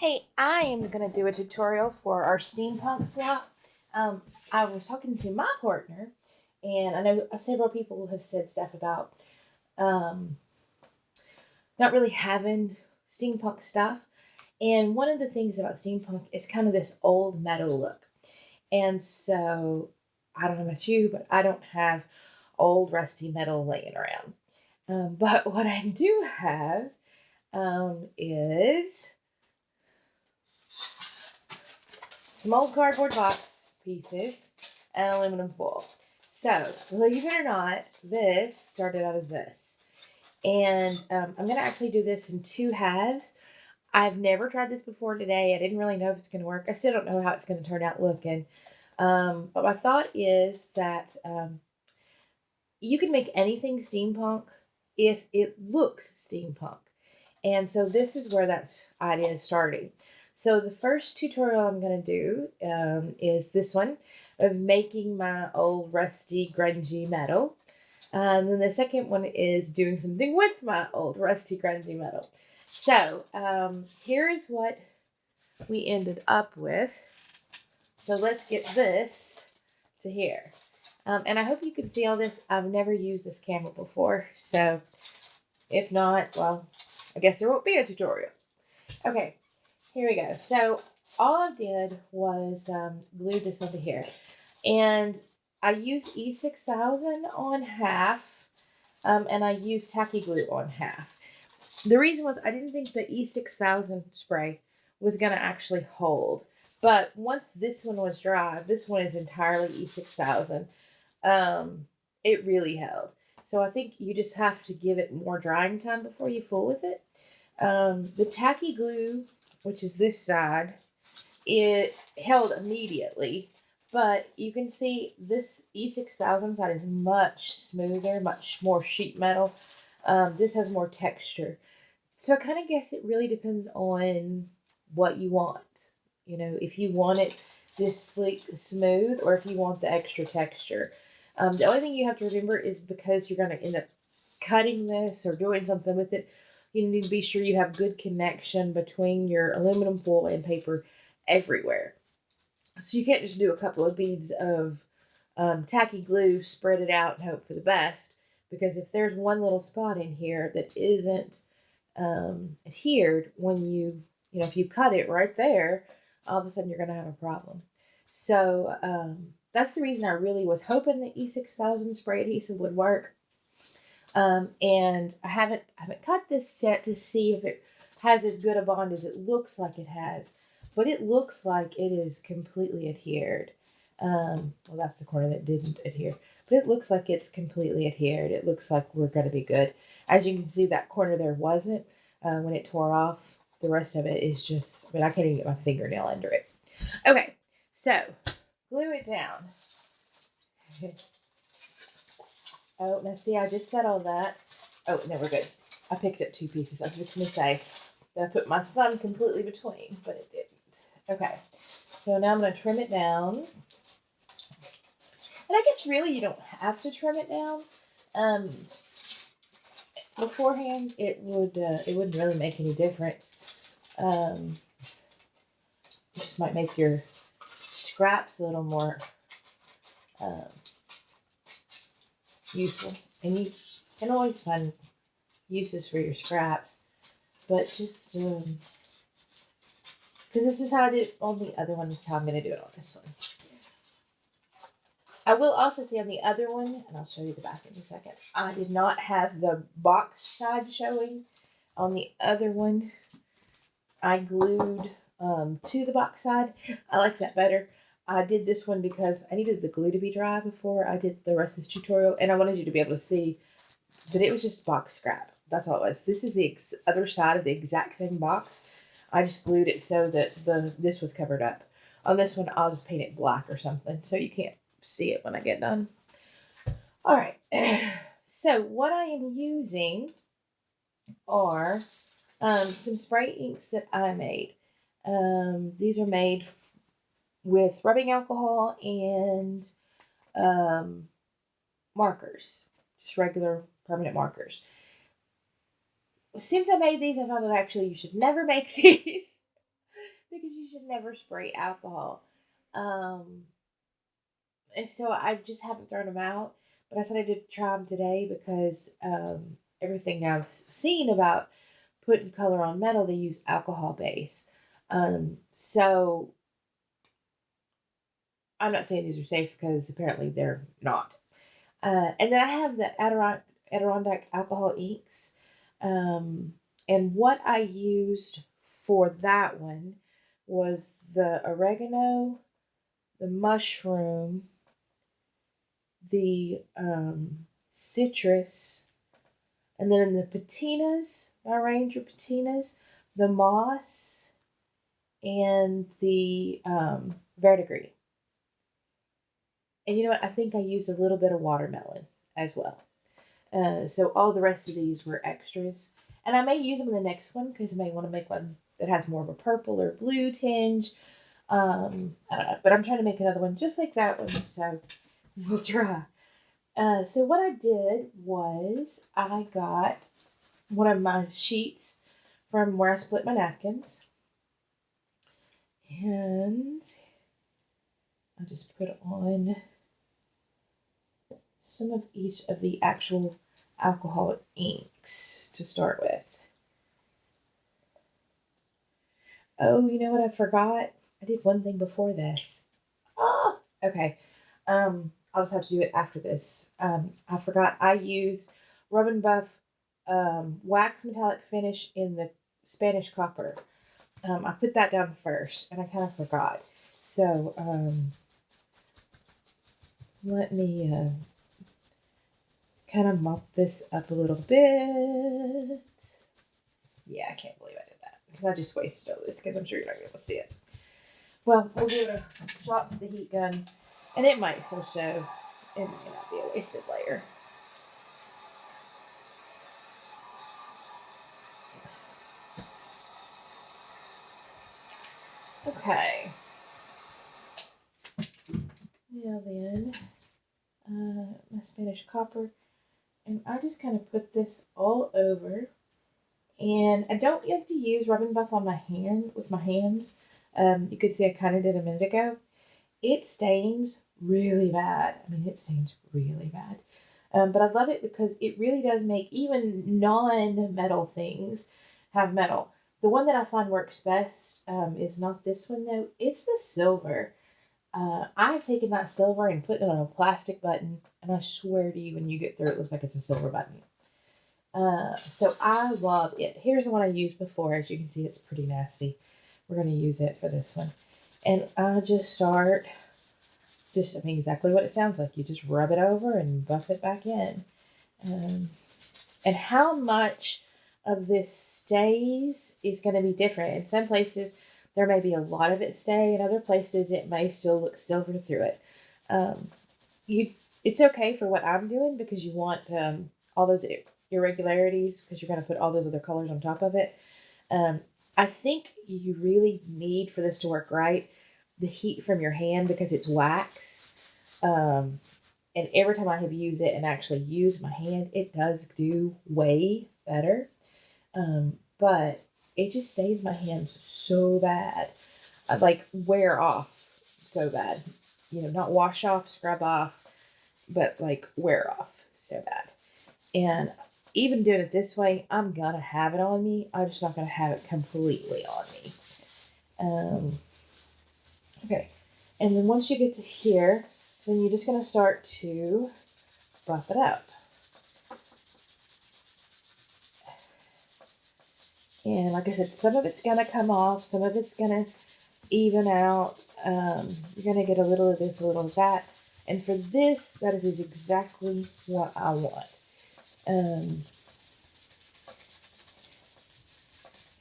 Hey, I am going to do a tutorial for our steampunk swap. I was talking to my partner, and I know several people have said stuff about um, not really having steampunk stuff. And one of the things about steampunk is kind of this old metal look. And so, I don't know about you, but I don't have old rusty metal laying around. But what I do have is some old cardboard box pieces and aluminum foil. So, believe it or not, this started out as this. And I'm going to actually do this in two halves. I've never tried this before today. I didn't really know if it's going to work. I still don't know how it's going to turn out looking. But my thought is that you can make anything steampunk if it looks steampunk. And so this is where that idea is starting. So the first tutorial I'm going to do is this one of making my old rusty grungy metal. And then the second one is doing something with my old rusty grungy metal. So here's what we ended up with. So let's get this to here. And I hope you can see all this. I've never used this camera before. So if not, well, I guess there won't be a tutorial. Okay, here we go. So all I did was glue this onto here. And I used E6000 on half, and I used tacky glue on half. The reason was I didn't think the E6000 spray was going to actually hold. But once this one was dry, this one is entirely E6000. It really held. So I think you just have to give it more drying time before you fool with it. The tacky glue, which is this side, it held immediately. But you can see this E6000 side is much smoother, much more sheet metal. This has more texture. So I kind of guess it really depends on what you want. You know, if you want it this sleek, smooth, or if you want the extra texture. The only thing you have to remember is because you're going to end up cutting this or doing something with it, you need to be sure you have good connection between your aluminum foil and paper everywhere. So you can't just do a couple of beads of tacky glue, spread it out, and hope for the best. Because if there's one little spot in here that isn't adhered, when if you cut it right there, all of a sudden you're going to have a problem. So that's the reason I really was hoping the E6000 spray adhesive would work. And I haven't cut this yet to see if it has as good a bond as it looks like it has. But it looks like it is completely adhered. Well, that's the corner that didn't adhere. But it looks like it's completely adhered. It looks like we're going to be good. As you can see, that corner there wasn't. When it tore off, the rest of it is just, I can't even get my fingernail under it. Okay, so glue it down. Oh, now see, I just said all that. Oh, no, we're good. I picked up two pieces. I was just going to say that I put my thumb completely between, but it didn't. Okay, so now I'm going to trim it down. And I guess really you don't have to trim it down. Beforehand, it wouldn't really make any difference. It just might make your scraps a little more useful. And you can always find uses for your scraps, but just because this is how I did it on the other one, this is how I'm going to do it on this one. I will also see on the other one, and I'll show you the back in just a second, I did not have the box side showing. On the other one, I glued to the box side. I like that better. I did this one because I needed the glue to be dry before I did the rest of this tutorial, and I wanted you to be able to see that it was just box scrap. That's all it was. This is the other side of the exact same box. I just glued it so that this was covered up. On this one, I'll just paint it black or something so you can't see it when I get done. All right. So what I am using are some spray inks that I made. These are made with rubbing alcohol and markers, just regular permanent markers. Since I made these, I found that actually you should never make these because you should never spray alcohol. Um, and so I just haven't thrown them out. But I said I did try them today because everything I've seen about putting color on metal, they use alcohol base. So I'm not saying these are safe because apparently they're not. And then I have the Adirondack alcohol inks. And what I used for that one was the oregano, the mushroom, the citrus, and then in the patinas, my Ranger patinas, the moss, and the verdigris. And you know what? I think I used a little bit of watermelon as well. So all the rest of these were extras. And I may use them in the next one because I may want to make one that has more of a purple or blue tinge. I don't know. But I'm trying to make another one just like that one. So we'll try. So what I did was I got one of my sheets from where I split my napkins. And I'll just put on some of each of the actual alcohol inks to start with. Oh, you know what I forgot? I did one thing before this. Oh, okay. I'll just have to do it after this. I forgot I used Rub and Buff wax metallic finish in the Spanish copper. I put that down first, and I kind of forgot. So let me kind of mop this up a little bit. Yeah, I can't believe I did that because I just wasted all this because I'm sure you're not going to be able to see it. Well, we'll give it a shot with the heat gun, and it might still show. It may not be a wasted layer. Okay. Now then, my Spanish copper, and I just kind of put this all over. And I don't have to use Rub and Buff on my hand with my hands. You could see I kind of did a minute ago. It stains really bad. I mean, it stains really bad. But I love it because it really does make even non-metal things have metal. The one that I find works best is not this one though. It's the silver. I've taken that silver and put it on a plastic button, and I swear to you, when you get through, it looks like it's a silver button. So I love it. Here's the one I used before. As you can see, it's pretty nasty. We're going to use it for this one. And I just start, I mean, exactly what it sounds like. You just rub it over and buff it back in. And how much of this stays is going to be different. In some places, there may be a lot of it stay. In other places, it may still look silver through it. It's okay for what I'm doing because you want all those irregularities because you're going to put all those other colors on top of it. I think you really need, for this to work right, the heat from your hand because it's wax. And every time I have used it and actually used my hand, it does do way better. But it just stains my hands so bad. I like wear off so bad. You know, not wash off, scrub off, but like wear off so bad. And even doing it this way, I'm going to have it on me. I'm just not going to have it completely on me. Okay. And then once you get to here, then you're just going to start to buff it up. And like I said, some of it's going to come off. Some of it's going to even out. You're going to get a little of this, a little of that. And for this, that is exactly what I want.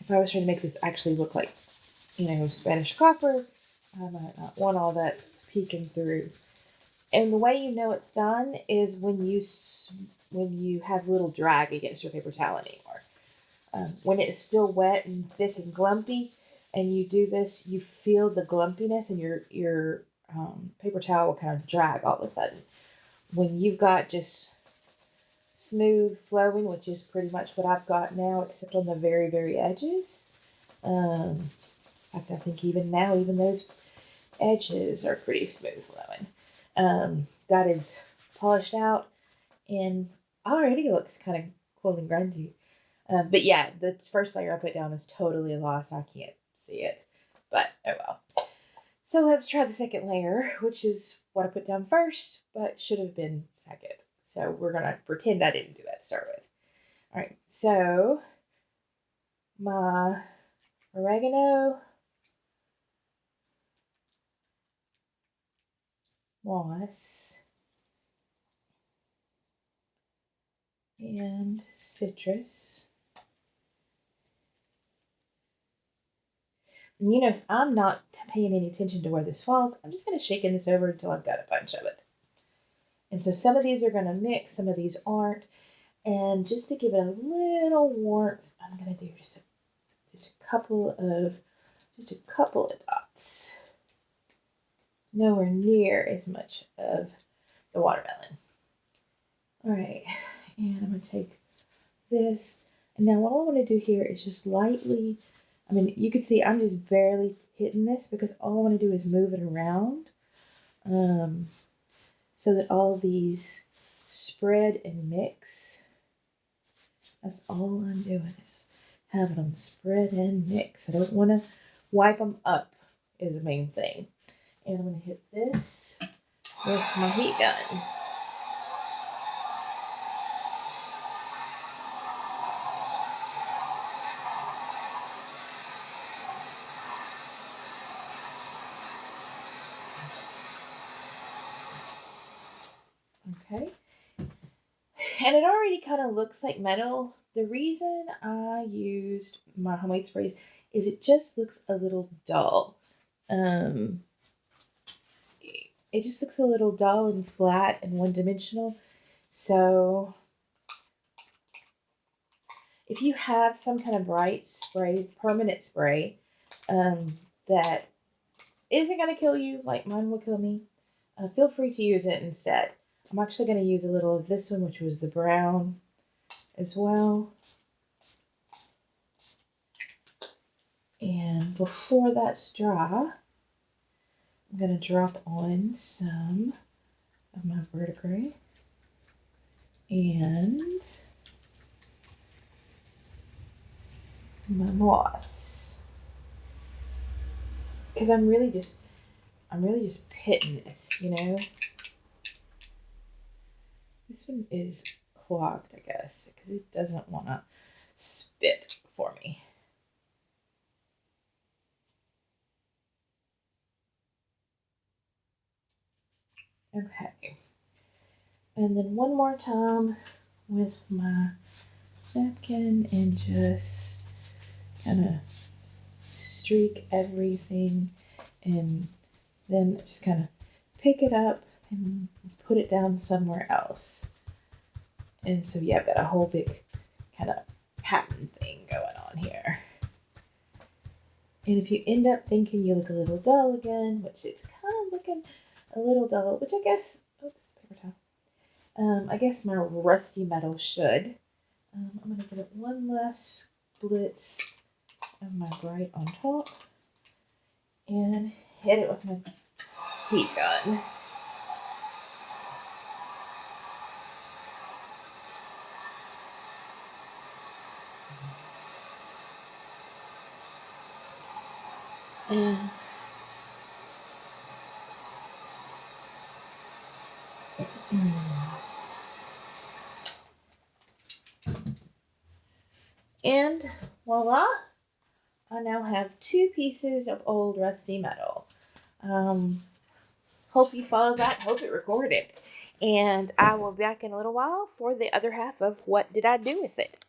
If I was trying to make this actually look like, Spanish copper, I might not want all that peeking through. And the way you know it's done is when you have little drag against your paper towel anymore. When it's still wet and thick and glumpy, and you do this, you feel the glumpiness, and your paper towel will kind of drag all of a sudden. When you've got just smooth flowing, which is pretty much what I've got now, except on the very, very edges. In fact, I think even now, even those edges are pretty smooth flowing. That is polished out and already looks kind of cool and grungy. But yeah, the first layer I put down is totally lost. I can't see it, but oh well. So let's try the second layer, which is what I put down first, but should have been second. So we're going to pretend I didn't do that to start with. All right, so my oregano, moss, and citrus. And you know, I'm not paying any attention to where this falls. I'm just kind of shaking this over until I've got a bunch of it. And so some of these are going to mix, some of these aren't. And just to give it a little warmth, I'm going to do just a couple of dots. Nowhere near as much of the watermelon. All right, and I'm going to take this. And now what I want to do here is just lightly, I mean, you can see I'm just barely hitting this because all I want to do is move it around so that all these spread and mix. That's all I'm doing is having them spread and mix. I don't want to wipe them up is the main thing. And I'm going to hit this with my heat gun. Okay. And it already kind of looks like metal. The reason I used my homemade sprays is it just looks a little dull. It just looks a little dull and flat and one-dimensional. So if you have some kind of bright spray, permanent spray, that isn't going to kill you like mine will kill me, feel free to use it instead. I'm actually going to use a little of this one, which was the brown as well. And before that's dry, I'm going to drop on some of my verdigris and my moss. Because I'm really just pitting this, you know. This one is clogged, I guess, because it doesn't want to spit for me. Okay. And then one more time with my napkin and just kind of streak everything and then just kind of pick it up and put it down somewhere else. And so yeah, I've got a whole big kind of pattern thing going on here. And if you end up thinking you look a little dull again, which it's kind of looking a little dull, which I guess, oops, paper towel. I guess my rusty metal should. I'm going to give it one last blitz of my bright on top and hit it with my heat gun. And voila, I now have 2 pieces of old rusty metal. Hope you followed that. Hope it recorded. And I will be back in a little while for the other half of what did I do with it.